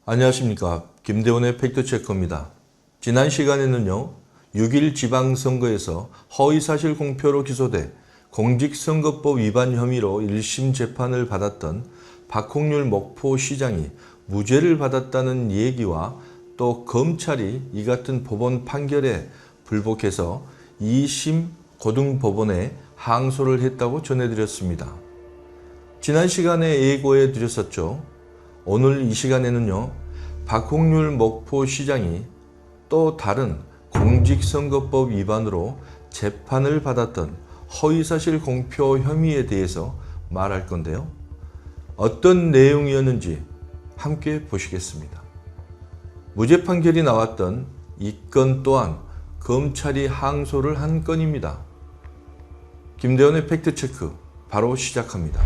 안녕하십니까. 김대원의 팩트체크입니다. 지난 시간에는요, 6.1 지방선거에서 허위사실 공표로 기소돼 공직선거법 위반 혐의로 1심 재판을 받았던 박홍률 목포시장이 무죄를 받았다는 얘기와 또 검찰이 이 같은 법원 판결에 불복해서 2심 고등법원에 항소를 했다고 전해드렸습니다. 지난 시간에 예고해 드렸었죠. 오늘 이 시간에는요, 박홍률 목포시장이 또 다른 공직선거법 위반으로 재판을 받았던 허위사실 공표 혐의에 대해서 말할 건데요. 어떤 내용이었는지 함께 보시겠습니다. 무죄 판결이 나왔던 이 건 또한 검찰이 항소를 한 건입니다. 김대원의 팩트체크 바로 시작합니다.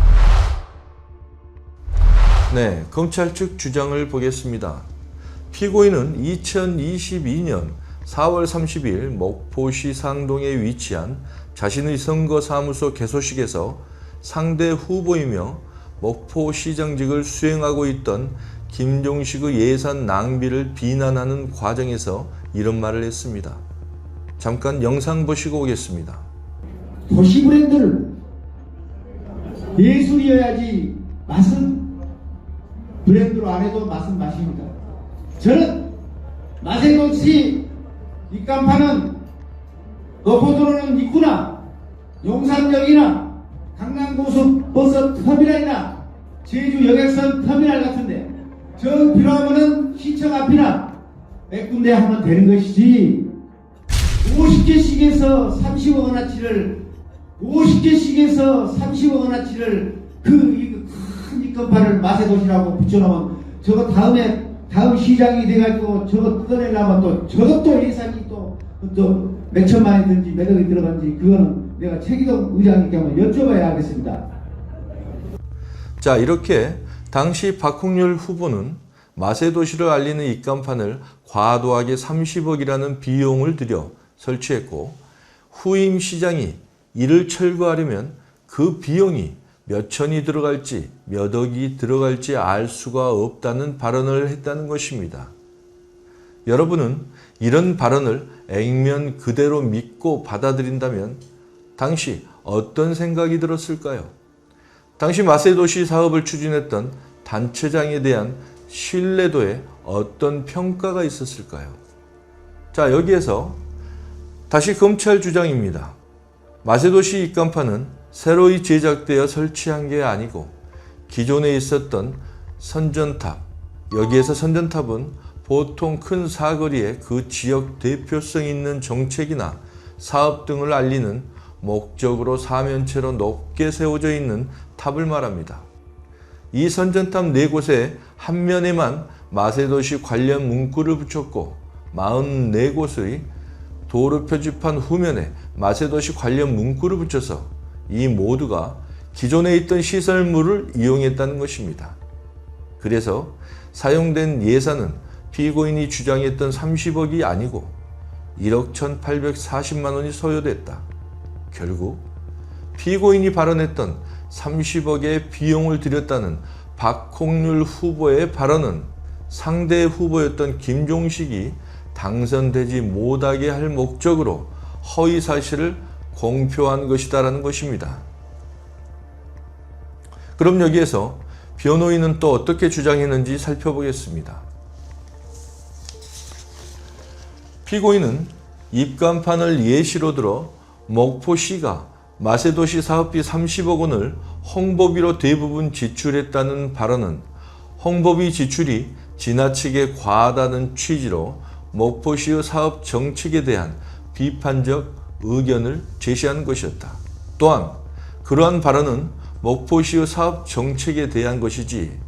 네, 검찰 측 주장을 보겠습니다. 피고인은 2022년 4월 30일 목포시 상동에 위치한 자신의 선거사무소 개소식에서 상대 후보이며 목포시장직을 수행하고 있던 김종식의 예산 낭비를 비난하는 과정에서 이런 말을 했습니다. 잠깐 영상 보시고 오겠습니다. 도시 브랜드를 예술이어야지 맛은 브랜드로 안 해도 맛은 맛입니다. 저는 맛의 도시 입간판은 노포도로는 있구나, 용산역이나 강남고속버스 터미널이나 제주 여객선 터미널 같은데 저 필요하면은 시청 앞이나 몇 군데 하면 되는 것이지 50개씩에서 30억 원어치를 50개씩에서 30억 원어치를 큰 입간판을 맛의 도시라고 붙여놓으면 저거 다음 시장이 돼가지고 저거 뜯어내려면 또 저것도 예산이 또 몇 천만 원이든지 몇 억이 들어간지 그거는 내가 최기동 의장님께 한번 여쭤봐야 하겠습니다. 자, 이렇게 당시 박홍률 후보는 맛의 도시를 알리는 입간판을 과도하게 30억이라는 비용을 들여 설치했고, 후임 시장이 이를 철거하려면 그 비용이 몇 천이 들어갈지 몇 억이 들어갈지 알 수가 없다는 발언을 했다는 것입니다. 여러분은 이런 발언을 액면 그대로 믿고 받아들인다면 당시 어떤 생각이 들었을까요? 당시 맛의 도시 사업을 추진했던 단체장에 대한 신뢰도에 어떤 평가가 있었을까요? 자, 여기에서 다시 검찰 주장입니다. 맛의 도시 입간판은 새로이 제작되어 설치한 게 아니고 기존에 있었던 선전탑, 여기에서 선전탑은 보통 큰 사거리에 그 지역 대표성 있는 정책이나 사업 등을 알리는 목적으로 사면체로 높게 세워져 있는 탑을 말합니다. 이 선전탑 4곳에 한 면에만 맛의 도시 관련 문구를 붙였고 44곳의 도로 표지판 후면에 맛의 도시 관련 문구를 붙여서 이 모두가 기존에 있던 시설물을 이용했다는 것입니다. 그래서 사용된 예산은 피고인이 주장했던 30억이 아니고 1억 1,840만 원이 소요됐다. 결국 피고인이 발언했던 30억의 비용을 들였다는 박홍률 후보의 발언은 상대 후보였던 김종식이 당선되지 못하게 할 목적으로 허위 사실을 공표한 것이다라는 것입니다. 그럼 여기에서 변호인은 또 어떻게 주장했는지 살펴보겠습니다. 피고인은 입간판을 예시로 들어 목포시가 맛의 도시 사업비 30억 원을 홍보비로 대부분 지출했다는 발언은 홍보비 지출이 지나치게 과하다는 취지로 목포시의 사업 정책에 대한 비판적 의견을 제시한 것이었다. 또한 그러한 발언은 목포시의 사업 정책에 대한 것이지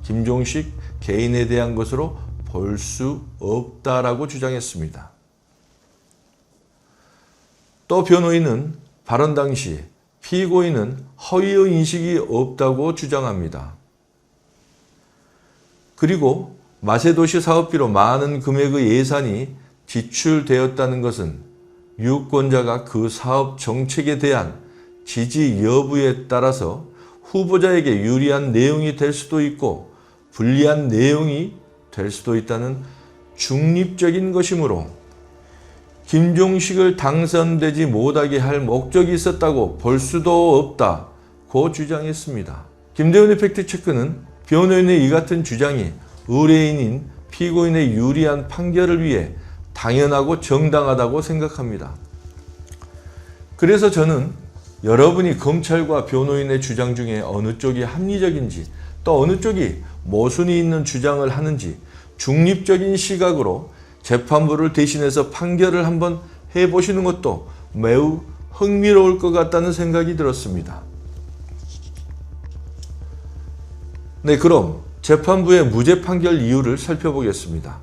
김종식 개인에 대한 것으로 볼 수 없다라고 주장했습니다. 또 변호인은 발언 당시 피고인은 허위의 인식이 없다고 주장합니다. 그리고 맛의 도시 사업비로 많은 금액의 예산이 지출되었다는 것은 유권자가 그 사업 정책에 대한 지지 여부에 따라서 후보자에게 유리한 내용이 될 수도 있고 불리한 내용이 될 수도 있다는 중립적인 것이므로 김종식을 당선되지 못하게 할 목적이 있었다고 볼 수도 없다고 주장했습니다. 김대훈의 팩트체크는 변호인의 이 같은 주장이 의뢰인인 피고인의 유리한 판결을 위해 당연하고 정당하다고 생각합니다. 그래서 저는 여러분이 검찰과 변호인의 주장 중에 어느 쪽이 합리적인지 또 어느 쪽이 모순이 있는 주장을 하는지 중립적인 시각으로 재판부를 대신해서 판결을 한번 해보시는 것도 매우 흥미로울 것 같다는 생각이 들었습니다. 네, 그럼 재판부의 무죄 판결 이유를 살펴보겠습니다.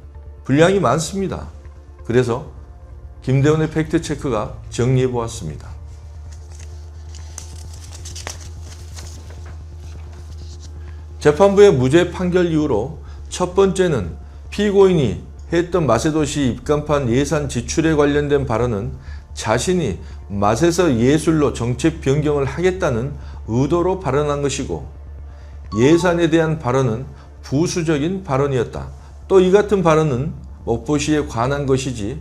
분량이 많습니다. 그래서 김대훈의 팩트체크가 정리해 보았습니다. 재판부의 무죄 판결 이유로 첫 번째는 피고인이 했던 마세도시 입간판 예산 지출에 관련된 발언은 자신이 맛에서 예술로 정책 변경을 하겠다는 의도로 발언한 것이고 예산에 대한 발언은 부수적인 발언이었다. 또 이 같은 발언은 목포시에 관한 것이지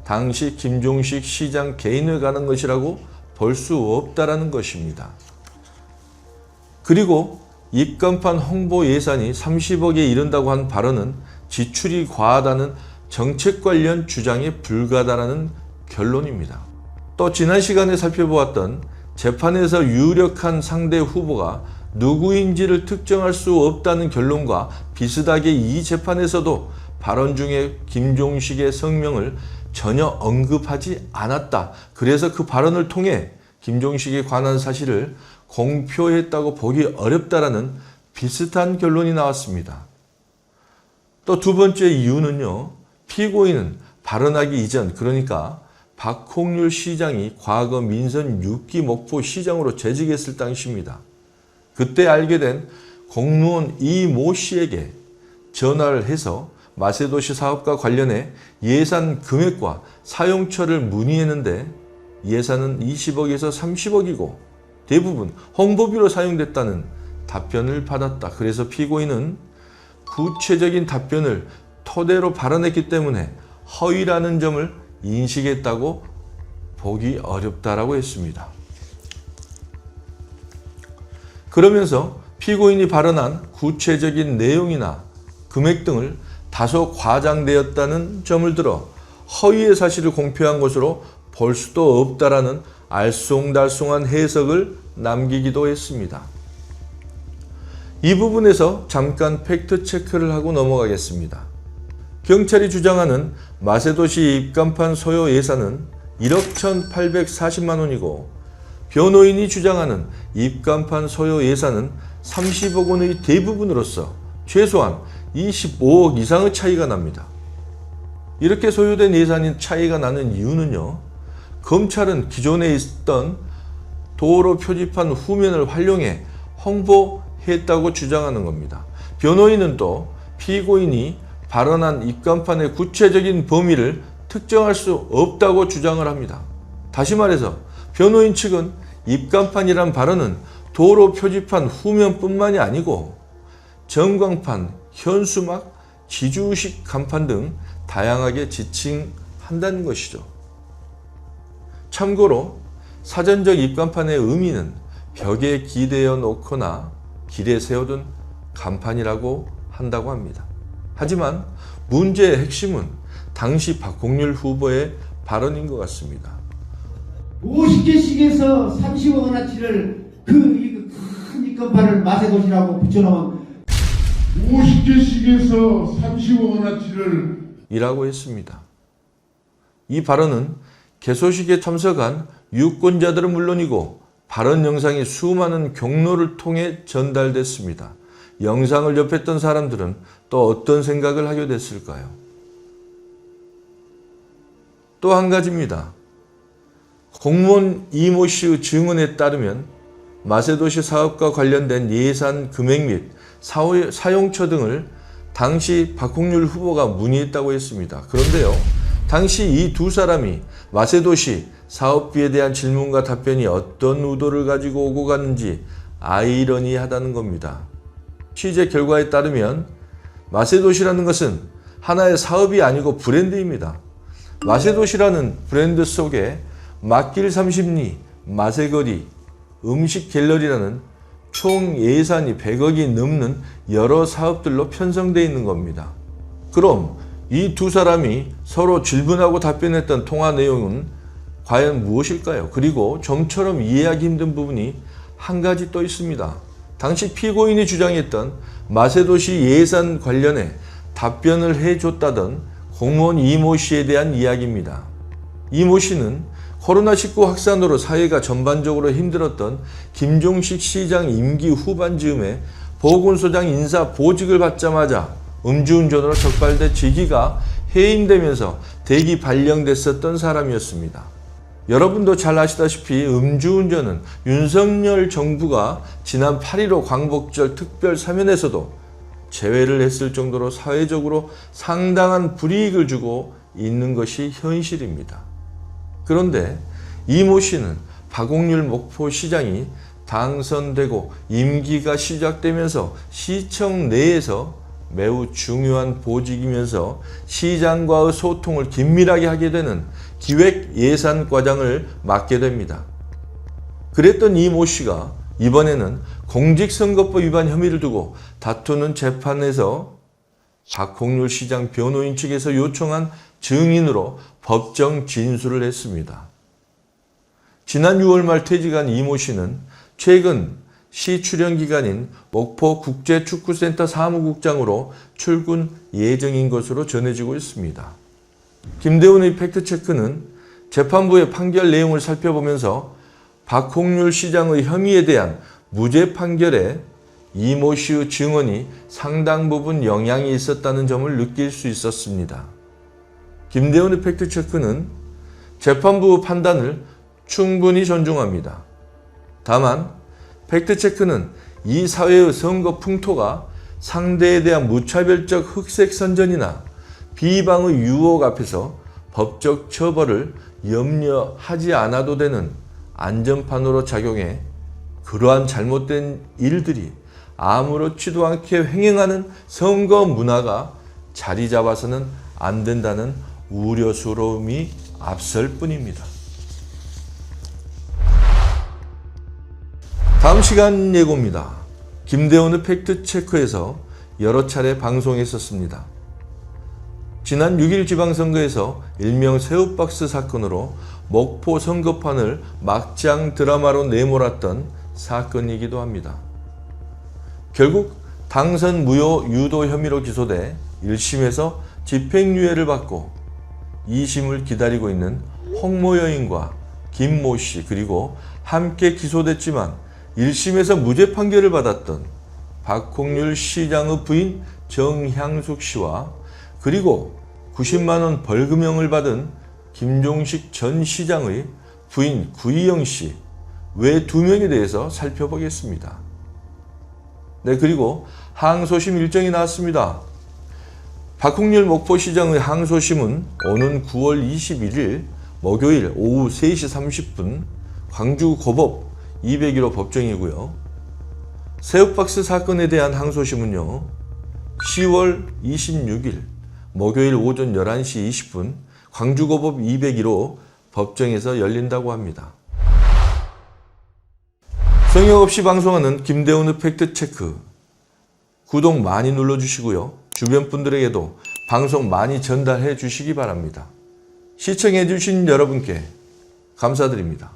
당시 김종식 시장 개인에 관한 것이라고 볼 수 없다라는 것입니다. 그리고 입간판 홍보 예산이 30억에 이른다고 한 발언은 지출이 과하다는 정책 관련 주장에 불과하다는 결론입니다. 또 지난 시간에 살펴보았던 재판에서 유력한 상대 후보가 누구인지를 특정할 수 없다는 결론과 비슷하게 이 재판에서도 발언 중에 김종식의 성명을 전혀 언급하지 않았다. 그래서 그 발언을 통해 김종식에 관한 사실을 공표했다고 보기 어렵다라는 비슷한 결론이 나왔습니다. 또 두 번째 이유는요. 피고인은 발언하기 이전, 그러니까 박홍률 시장이 과거 민선 6기 목포 시장으로 재직했을 당시입니다. 그때 알게 된 공무원 이 모 씨에게 전화를 해서 마세도시 사업과 관련해 예산 금액과 사용처를 문의했는데 예산은 20억에서 30억이고 대부분 홍보비로 사용됐다는 답변을 받았다. 그래서 피고인은 구체적인 답변을 토대로 발언했기 때문에 허위라는 점을 인식했다고 보기 어렵다라고 했습니다. 그러면서 피고인이 발언한 구체적인 내용이나 금액 등을 다소 과장되었다는 점을 들어 허위의 사실을 공표한 것으로 볼 수도 없다라는 알쏭달쏭한 해석을 남기기도 했습니다. 이 부분에서 잠깐 팩트 체크를 하고 넘어가겠습니다. 경찰이 주장하는 마세도시 입간판 소요 예산은 1억 1,840만 원이고 변호인이 주장하는 입간판 소요 예산은 30억 원의 대부분으로서 최소한 25억 이상의 차이가 납니다. 이렇게 소요된 예산이 차이가 나는 이유는요. 검찰은 기존에 있던 도로 표지판 후면을 활용해 홍보했다고 주장하는 겁니다. 변호인은 또 피고인이 발언한 입간판의 구체적인 범위를 특정할 수 없다고 주장을 합니다. 다시 말해서 변호인 측은 입간판이란 발언은 도로 표지판 후면뿐만이 아니고 전광판, 현수막, 지주식 간판 등 다양하게 지칭한다는 것이죠. 참고로 사전적 입간판의 의미는 벽에 기대어 놓거나 길에 세워둔 간판이라고 한다고 합니다. 하지만 문제의 핵심은 당시 박홍률 후보의 발언인 것 같습니다. 50개씩에서 30억 원어치를 큰 입간판을 마세도시라고 붙여놓은 50개씩에서 30억 원어치를 이라고 했습니다. 이 발언은 개소식에 참석한 유권자들은 물론이고 발언 영상이 수많은 경로를 통해 전달됐습니다. 영상을 접했던 사람들은 또 어떤 생각을 하게 됐을까요? 또 한 가지입니다. 공무원 이모 씨의 증언에 따르면 마세도시 사업과 관련된 예산 금액 및 사용처 등을 당시 박홍률 후보가 문의했다고 했습니다. 그런데요, 당시 이 두 사람이 마세도시 사업비에 대한 질문과 답변이 어떤 의도를 가지고 오고 갔는지 아이러니하다는 겁니다. 취재 결과에 따르면 마세도시라는 것은 하나의 사업이 아니고 브랜드입니다. 마세도시라는 브랜드 속에 맛길 30리, 마세거리, 음식 갤러리라는 총 예산이 100억이 넘는 여러 사업들로 편성되어 있는 겁니다. 그럼 이 두 사람이 서로 질문하고 답변했던 통화 내용은 과연 무엇일까요? 그리고 좀처럼 이해하기 힘든 부분이 한 가지 또 있습니다. 당시 피고인이 주장했던 마세도시 예산 관련해 답변을 해줬다던 공무원 이모 씨에 대한 이야기입니다. 이모 씨는 코로나19 확산으로 사회가 전반적으로 힘들었던 김종식 시장 임기 후반 즈음에 보건소장 인사 보직을 받자마자 음주운전으로 적발돼 직위가 해임되면서 대기 발령됐었던 사람이었습니다. 여러분도 잘 아시다시피 음주운전은 윤석열 정부가 지난 8.15 광복절 특별 사면에서도 제외를 했을 정도로 사회적으로 상당한 불이익을 주고 있는 것이 현실입니다. 그런데 이모 씨는 박홍률 목포시장이 당선되고 임기가 시작되면서 시청 내에서 매우 중요한 보직이면서 시장과의 소통을 긴밀하게 하게 되는 기획예산과장을 맡게 됩니다. 그랬던 이모 씨가 이번에는 공직선거법 위반 혐의를 두고 다투는 재판에서 박홍률 시장 변호인 측에서 요청한 증인으로 법정 진술을 했습니다. 지난 6월 말 퇴직한 이모 씨는 최근 시 출연 기간인 목포국제축구센터 사무국장으로 출근 예정인 것으로 전해지고 있습니다. 김대훈의 팩트체크는 재판부의 판결 내용을 살펴보면서 박홍률 시장의 혐의에 대한 무죄 판결에 이모 씨의 증언이 상당 부분 영향이 있었다는 점을 느낄 수 있었습니다. 김대훈의 팩트체크는 재판부 판단을 충분히 존중합니다. 다만 팩트체크는 이 사회의 선거 풍토가 상대에 대한 무차별적 흑색 선전이나 비방의 유혹 앞에서 법적 처벌을 염려하지 않아도 되는 안전판으로 작용해 그러한 잘못된 일들이 아무렇지도 않게 횡행하는 선거 문화가 자리 잡아서는 안 된다는 우려스러움이 앞설 뿐입니다. 다음 시간 예고입니다. 김대훈의 팩트체크에서 여러 차례 방송했었습니다. 지난 6일 지방선거에서 일명 새우박스 사건으로 목포 선거판을 막장 드라마로 내몰았던 사건이기도 합니다. 결국 당선 무효 유도 혐의로 기소돼 1심에서 집행유예를 받고 2심을 기다리고 있는 홍모 여인과 김모 씨 그리고 함께 기소됐지만 1심에서 무죄 판결을 받았던 박홍률 시장의 부인 정향숙 씨와 그리고 90만 원 벌금형을 받은 김종식 전 시장의 부인 구희영 씨 외 2명에 대해서 살펴보겠습니다. 네, 그리고 항소심 일정이 나왔습니다. 박홍률 목포시장의 항소심은 오는 9월 21일 목요일 오후 3시 30분 광주 고법 201호 법정이고요. 새우박스 사건에 대한 항소심은요. 10월 26일 목요일 오전 11시 20분 광주고법 201호 법정에서 열린다고 합니다. 성역 없이 방송하는 김대훈의 팩트체크 구독 많이 눌러주시고요. 주변 분들에게도 방송 많이 전달해 주시기 바랍니다. 시청해 주신 여러분께 감사드립니다.